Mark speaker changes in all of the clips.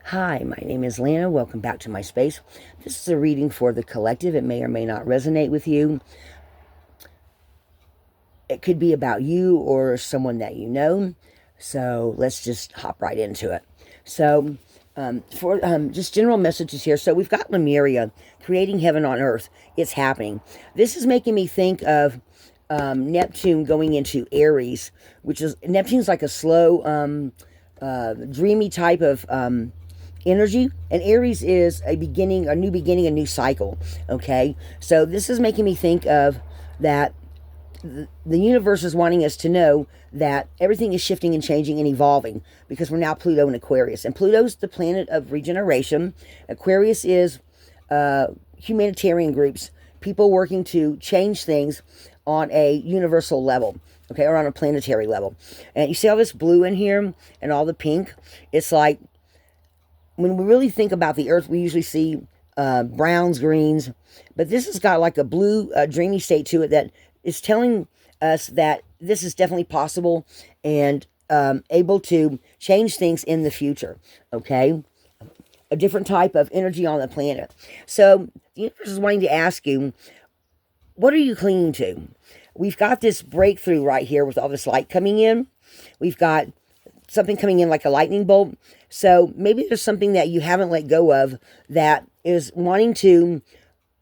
Speaker 1: Hi, my name is Lana. Welcome back to my space. This is a reading for the collective. It may or may not resonate with you. It could be about you or someone that you know. So let's just hop right into it. So, for just general messages here. So we've got Lemuria creating heaven on earth. It's happening. This is making me think of Neptune going into Aries, which is Neptune's like a slow, dreamy type of energy, and Aries is a beginning, a new cycle. Okay, so this is making me think of that the universe is wanting us to know that everything is shifting and changing and evolving, because we're now Pluto in Aquarius, and Pluto's the planet of regeneration. Aquarius is humanitarian groups, people working to change things on a universal level, okay, or on a planetary level. And you see all this blue in here and all the pink. It's like, when we really think about the earth, we usually see browns, greens, but this has got like a blue, dreamy state to it that is telling us that this is definitely possible and able to change things in the future. Okay, a different type of energy on the planet. So the universe is wanting to ask you, what are you clinging to? We've got this breakthrough right here with all this light coming in. We've got something coming in like a lightning bolt. So maybe there's something that you haven't let go of that is wanting to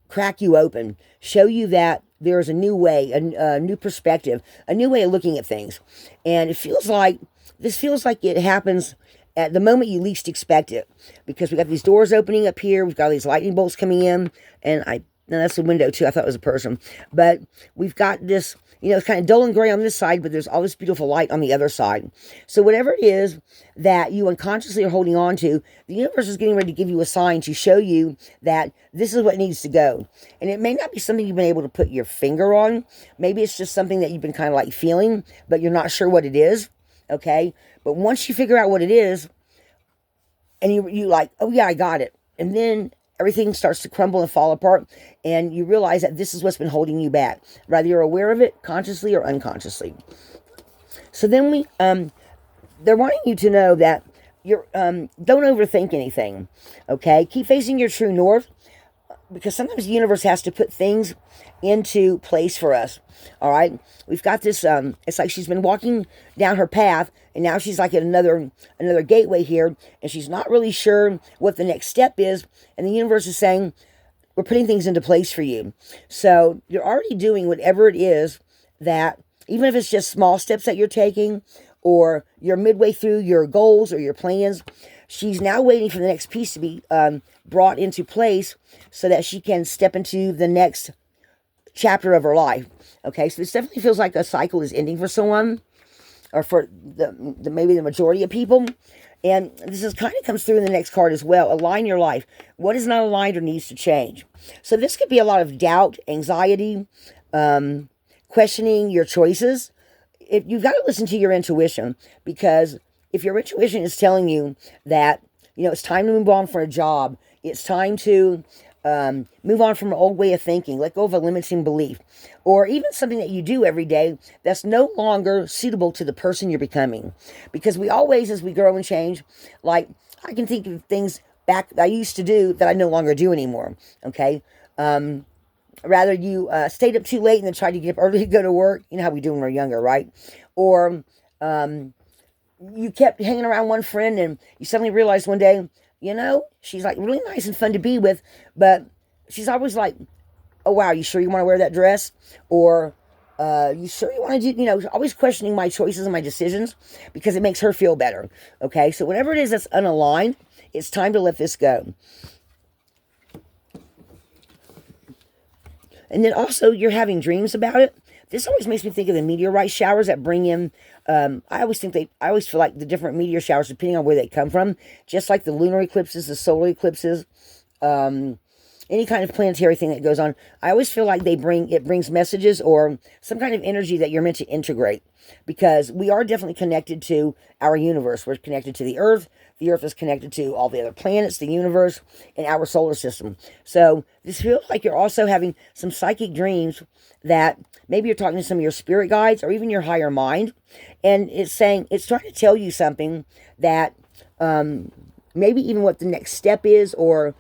Speaker 1: crack you open, show you that there's a new way, a new perspective, a new way of looking at things. And this feels like it happens at the moment you least expect it, because we got these doors opening up here, we've got these lightning bolts coming in, and now that's a window too. I thought it was a person, but we've got this. It's kind of dull and gray on this side, but there's all this beautiful light on the other side. So whatever it is that you unconsciously are holding on to, the universe is getting ready to give you a sign to show you that this is what needs to go. And it may not be something you've been able to put your finger on. Maybe it's just something that you've been kind of like feeling, but you're not sure what it is. Okay? But once you figure out what it is, and you like, oh yeah, I got it. And then everything starts to crumble and fall apart, and you realize that this is what's been holding you back, whether you're aware of it consciously or unconsciously. So then they're wanting you to know that you're don't overthink anything. Okay, keep facing your true north, because sometimes the universe has to put things into place for us. All right, we've got this. It's like she's been walking down her path, and now she's like at another gateway here, and she's not really sure what the next step is. And the universe is saying, "We're putting things into place for you." So you're already doing whatever it is that, even if it's just small steps that you're taking, or you're midway through your goals or your plans. She's now waiting for the next piece to be brought into place so that she can step into the next chapter of her life. Okay, so this definitely feels like a cycle is ending for someone, or for maybe the majority of people. And this is kind of comes through in the next card as well. Align your life. What is not aligned or needs to change? So this could be a lot of doubt, anxiety, questioning your choices. If you've got to listen to your intuition, because if your intuition is telling you that, it's time to move on for a job, it's time to move on from an old way of thinking, let go of a limiting belief, or even something that you do every day that's no longer suitable to the person you're becoming. Because we always, as we grow and change, like, I can think of things back that I used to do that I no longer do anymore. Okay. Rather you stayed up too late and then tried to get up early to go to work. You know how we do when we're younger, right? Or you kept hanging around one friend, and you suddenly realized one day, she's like really nice and fun to be with, but she's always like, oh wow, you sure you want to wear that dress? Or you sure you want to do, always questioning my choices and my decisions, because it makes her feel better. Okay, so whatever it is that's unaligned, it's time to let this go. And then also, you're having dreams about it. This always makes me think of the meteorite showers that bring in. I always feel like the different meteor showers, depending on where they come from, just like the lunar eclipses, the solar eclipses, any kind of planetary thing that goes on. I always feel like it brings messages or some kind of energy that you're meant to integrate, because we are definitely connected to our universe. We're connected to the Earth. The Earth is connected to all the other planets, the universe, and our solar system. So this feels like you're also having some psychic dreams that maybe you're talking to some of your spirit guides or even your higher mind. And it's trying to tell you something that maybe even what the next step is, or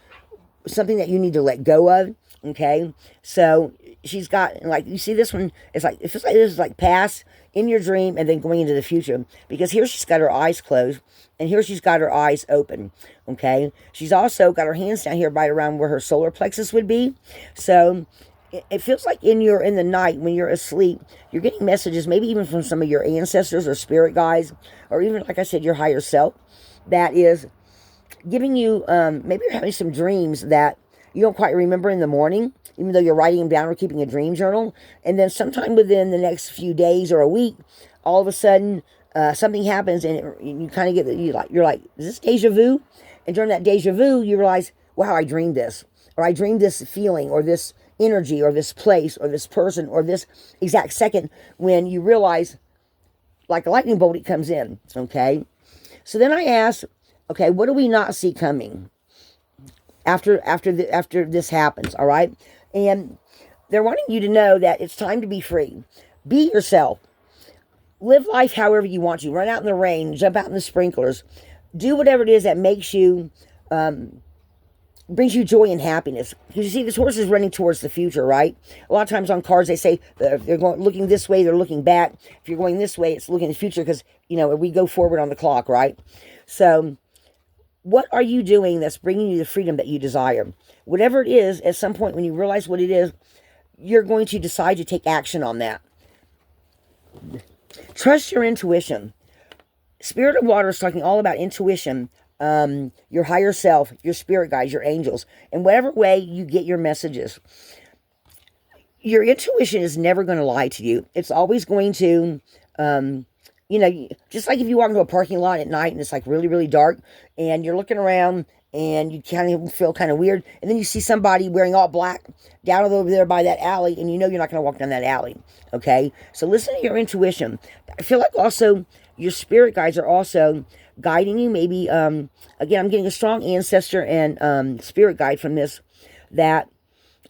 Speaker 1: something that you need to let go of. Okay, so she's got, like, you see this one, it's like, it feels like this is like past, in your dream, and then going into the future, because here she's got her eyes closed, and here she's got her eyes open. Okay, she's also got her hands down here right around where her solar plexus would be. So it feels like in the night when you're asleep, you're getting messages, maybe even from some of your ancestors or spirit guides, or even, like I said, your higher self, that is giving you, maybe you're having some dreams that you don't quite remember in the morning, even though you're writing them down or keeping a dream journal. And then sometime within the next few days or a week, all of a sudden, something happens, and you kind of get, you're like, is this deja vu? And during that deja vu, you realize, wow, I dreamed this, or I dreamed this feeling, or this energy, or this place, or this person, or this exact second, when you realize, like a lightning bolt, it comes in. Okay, so then I ask, okay, what do we not see coming after this happens? All right, and they're wanting you to know that it's time to be free. Be yourself. Live life however you want to. Run out in the rain, jump out in the sprinklers, do whatever it is that makes you, brings you joy and happiness. Because you see, this horse is running towards the future, right? A lot of times on cards, they say they're going, looking this way, they're looking back. If you're going this way, it's looking in the future, because, we go forward on the clock, right? So what are you doing that's bringing you the freedom that you desire? Whatever it is, at some point when you realize what it is, you're going to decide to take action on that. Trust your intuition. Spirit of Water is talking all about intuition, your higher self, your spirit guides, your angels, and whatever way you get your messages. Your intuition is never going to lie to you. It's always going to, just like if you walk into a parking lot at night and it's like really, really dark, and you're looking around and you kind of feel kind of weird, and then you see somebody wearing all black down over there by that alley, and you're not going to walk down that alley. Okay, so listen to your intuition. I feel like also your spirit guides are also guiding you. Maybe, again, I'm getting a strong ancestor and spirit guide from this, that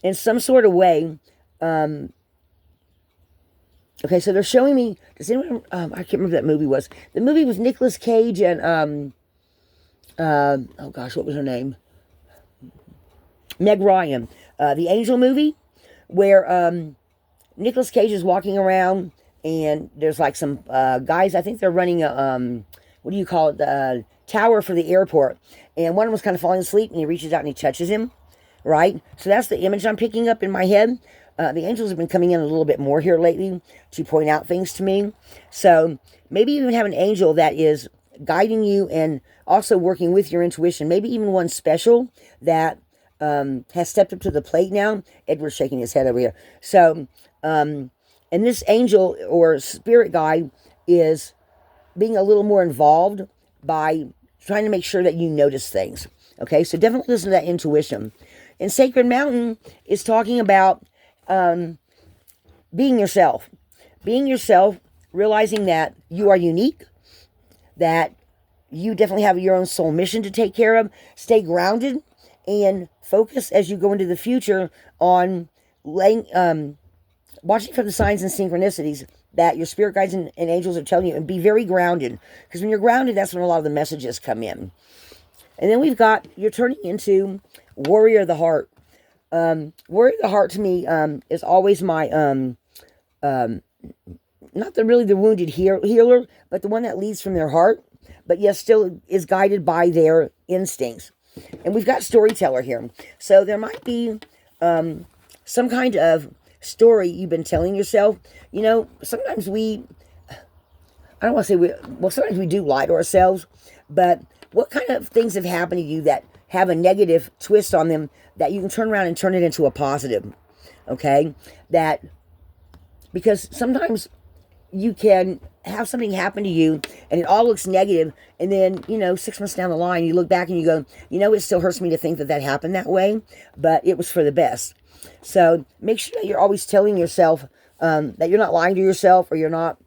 Speaker 1: in some sort of way, okay, so they're showing me, does anyone, I can't remember what that movie was. The movie was Nicolas Cage and, oh gosh, what was her name? Meg Ryan. The Angel movie, where Nicolas Cage is walking around, and there's like some guys, I think they're running a, what do you call it, the tower for the airport, and one of them was kind of falling asleep, and he reaches out and he touches him, right? So that's the image I'm picking up in my head. The angels have been coming in a little bit more here lately to point out things to me. So maybe you even have an angel that is guiding you and also working with your intuition. Maybe even one special that has stepped up to the plate now. Edward's shaking his head over here. So, and this angel or spirit guide is being a little more involved by trying to make sure that you notice things. Okay, so definitely listen to that intuition. And Sacred Mountain is talking about being yourself. Being yourself, realizing that you are unique, that you definitely have your own soul mission to take care of. Stay grounded and focus as you go into the future on watching for the signs and synchronicities that your spirit guides and angels are telling you, and be very grounded. Because when you're grounded, that's when a lot of the messages come in. And then we've got, you're turning into Warrior of the Heart. Warrior of the Heart to me is always my, not really the wounded healer, but the one that leads from their heart, but yes, still is guided by their instincts. And we've got storyteller here. So there might be some kind of story you've been telling yourself. Sometimes I don't want to say sometimes we do lie to ourselves, but what kind of things have happened to you that have a negative twist on them that you can turn around and turn it into a positive? Okay? Because sometimes you can have something happen to you and it all looks negative, and then 6 months down the line you look back and you go, it still hurts me to think that happened that way, but it was for the best. So make sure that you're always telling yourself that you're not lying to yourself, or you're not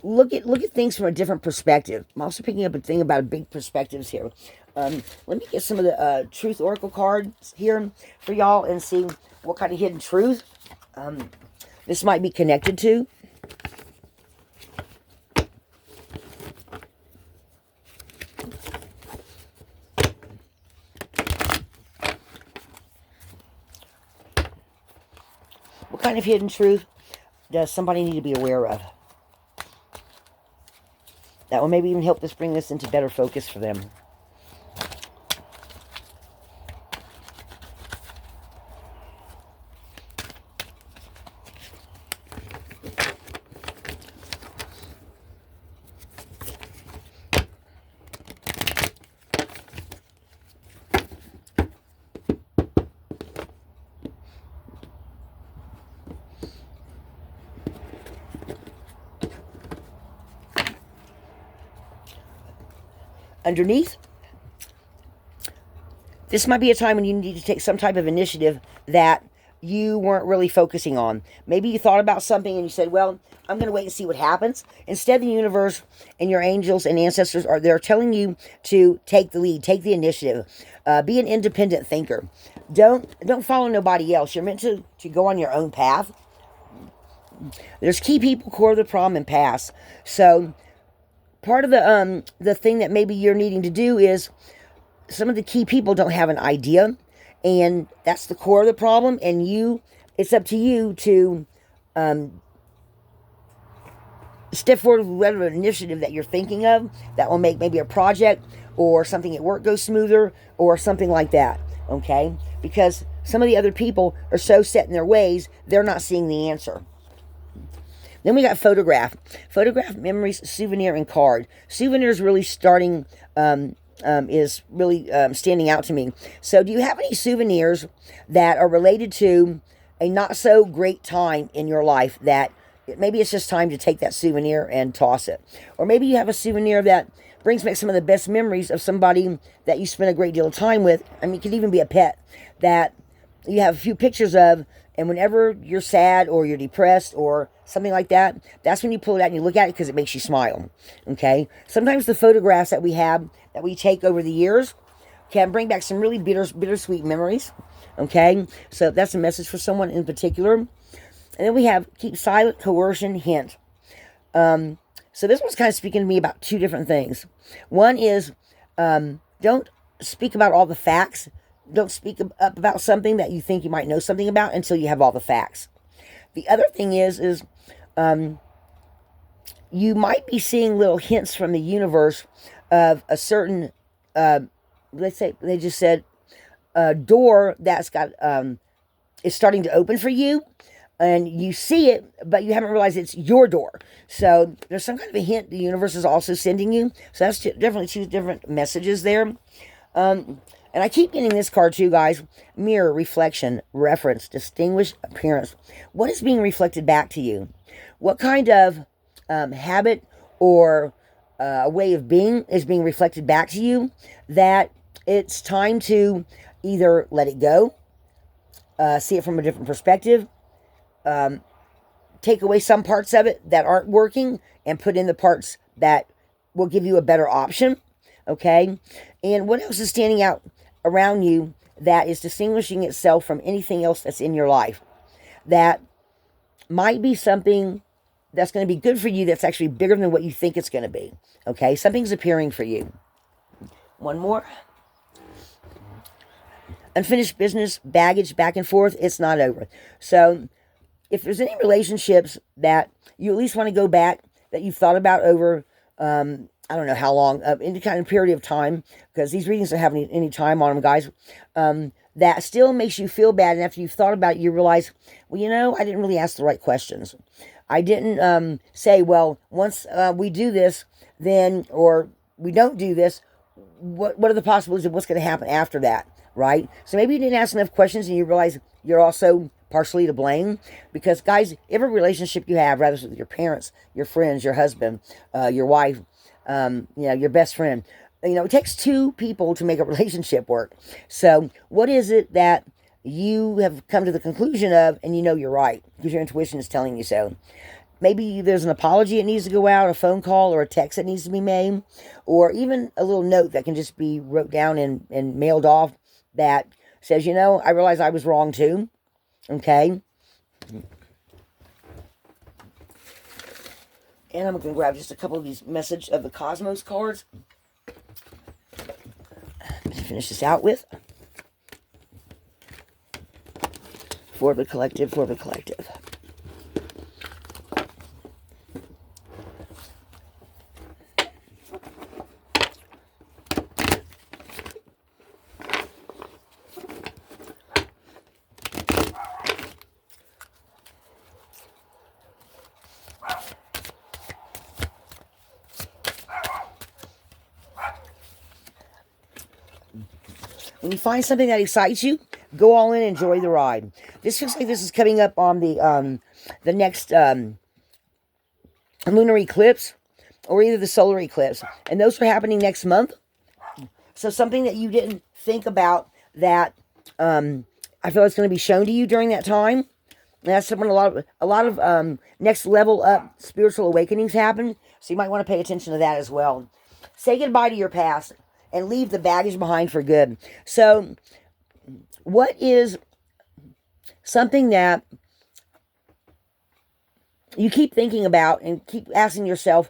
Speaker 1: look at things from a different perspective. I'm also picking up a thing about big perspectives here. Let me get some of the Truth Oracle cards here for y'all and see what kind of hidden truth this might be connected to. What kind of hidden truth does somebody need to be aware of? That will maybe even help us bring this into better focus for them. Underneath, this might be a time when you need to take some type of initiative that you weren't really focusing on. Maybe you thought about something and you said, well, I'm going to wait and see what happens. Instead, the universe and your angels and ancestors they're telling you to take the lead, take the initiative, be an independent thinker. Don't follow nobody else. You're meant to go on your own path. There's key people, core of the problem, and pass. So part of the thing that maybe you're needing to do is some of the key people don't have an idea, and that's the core of the problem. And it's up to you to step forward with whatever initiative that you're thinking of that will make maybe a project or something at work go smoother or something like that. Okay, because some of the other people are so set in their ways, they're not seeing the answer. Then we got photograph, memories, souvenir, and card. Souvenirs really starting is really standing out to me. So do you have any souvenirs that are related to a not so great time in your life that maybe it's just time to take that souvenir and toss it? Or maybe you have a souvenir that brings back some of the best memories of somebody that you spent a great deal of time with. I mean, it could even be a pet that you have a few pictures of, and whenever you're sad or you're depressed or something like that, that's when you pull it out and you look at it because it makes you smile. Okay? Sometimes the photographs that we have, that we take over the years, can bring back some really bittersweet memories. Okay? So that's a message for someone in particular. And then we have keep silent, coercion, hint. So this one's kind of speaking to me about two different things. One is don't speak about all the facts. Don't speak up about something that you think you might know something about until you have all the facts. The other thing is you might be seeing little hints from the universe of a certain, let's say they just said, a door that's got is starting to open for you, and you see it, but you haven't realized it's your door. So there's some kind of a hint the universe is also sending you. So that's definitely two different messages there. And I keep getting this card too, guys. Mirror, reflection, reference, distinguished appearance. What is being reflected back to you? What kind of habit or a way of being is being reflected back to you that it's time to either let it go, see it from a different perspective, take away some parts of it that aren't working and put in the parts that will give you a better option. Okay? And what else is standing out around you that is distinguishing itself from anything else that's in your life that might be something that's going to be good for you that's actually bigger than what you think it's going to be? Okay? Something's appearing for you. One more. Unfinished business, baggage, back and forth, it's not over. So if there's any relationships that you at least want to go back, that you've thought about over, I don't know how long, any kind of period of time, because these readings don't have any time on them, guys, that still makes you feel bad, and after you've thought about it, you realize, well, you know, I didn't really ask the right questions. I didn't say, well, once we do this, then, or we don't do this, what are the possibilities of what's going to happen after that, right? So maybe you didn't ask enough questions, and you realize you're also partially to blame, because, guys, every relationship you have, whether it's with your parents, your friends, your husband, your wife, your best friend, it takes two people to make a relationship work. So what is it that you have come to the conclusion of, and you're right, because your intuition is telling you so? Maybe there's an apology that needs to go out, a phone call, or a text that needs to be made, or even a little note that can just be wrote down and mailed off that says, I realize I was wrong too. Okay? And I'm going to grab just a couple of these Message of the Cosmos cards to finish this out with. For the collective, for the collective. When you find something that excites you, go all in and enjoy the ride. This looks like this is coming up on the next lunar eclipse or either the solar eclipse. And those are happening next month. So something that you didn't think about that I feel it's going to be shown to you during that time. And that's when a lot of next level up spiritual awakenings happen. So you might want to pay attention to that as well. Say goodbye to your past and leave the baggage behind for good. So what is something that you keep thinking about and keep asking yourself,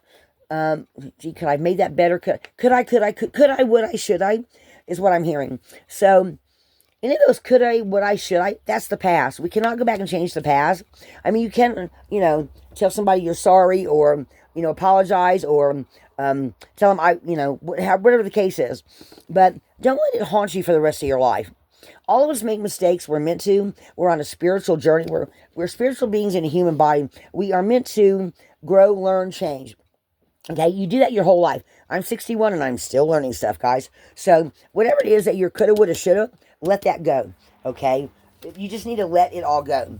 Speaker 1: gee, could I have made that better? Could I, would I, should I, is what I'm hearing. So any of those could I, would I, should I, that's the past. We cannot go back and change the past. I mean, you can, tell somebody you're sorry or, apologize or tell them whatever the case is. But don't let it haunt you for the rest of your life. All of us make mistakes. We're meant to. We're on a spiritual journey. We're spiritual beings in a human body. We are meant to grow, learn, change. Okay, you do that your whole life. I'm 61 and I'm still learning stuff, guys. So whatever it is that you're coulda, woulda, shoulda, let that go. Okay, you just need to let it all go.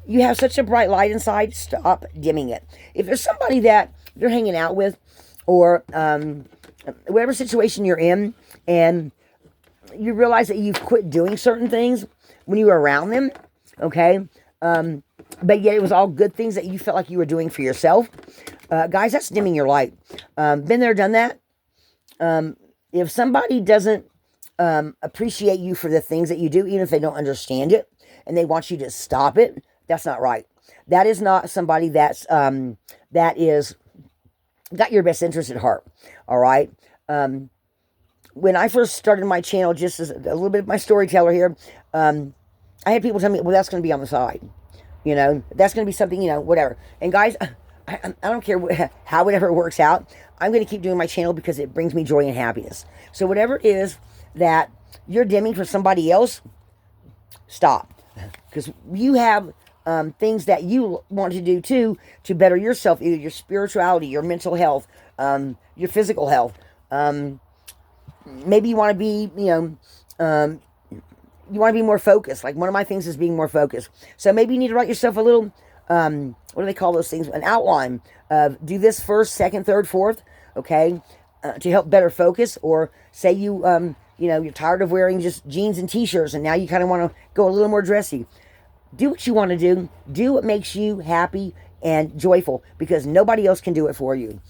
Speaker 1: You have such a bright light inside. Stop dimming it. If there's somebody that you're hanging out with, or whatever situation you're in, and you realize that you've quit doing certain things when you were around them, okay? But yet it was all good things that you felt like you were doing for yourself. Guys, that's dimming your light. Been there, done that. If somebody doesn't appreciate you for the things that you do, even if they don't understand it, and they want you to stop it, that's not right. That is not somebody that is got your best interest at heart, all right? When I first started my channel, just as a little bit of my storyteller here, I had people tell me, well, that's going to be on the side. That's going to be something, whatever. And guys, I don't care how whatever works out. I'm going to keep doing my channel because it brings me joy and happiness. So whatever it is that you're dimming for somebody else, stop. Because you have things that you want to do too to better yourself, either your spirituality, your mental health, your physical health. Maybe you want to be, you want to be more focused. Like one of my things is being more focused. So maybe you need to write yourself a little, what do they call those things? An outline of do this first, second, third, fourth, okay, to help better focus. Or say you're tired of wearing just jeans and t-shirts and now you kind of want to go a little more dressy. Do what you want to do. Do what makes you happy and joyful because nobody else can do it for you.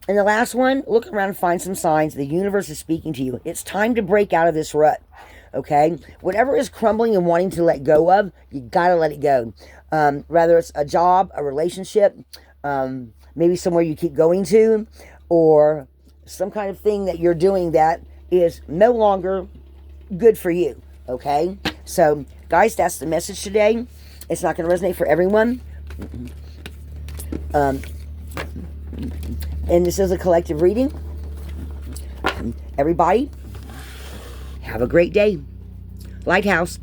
Speaker 1: And the last one, look around and find some signs the universe is speaking to you. It's time to break out of this rut, okay? Whatever is crumbling and wanting to let go of, you got to let it go. Whether it's a job, a relationship, maybe somewhere you keep going to, or some kind of thing that you're doing that is no longer good for you, okay? So, guys, that's the message today. It's not going to resonate for everyone. And this is a collective reading. Everybody, have a great day. Lighthouse.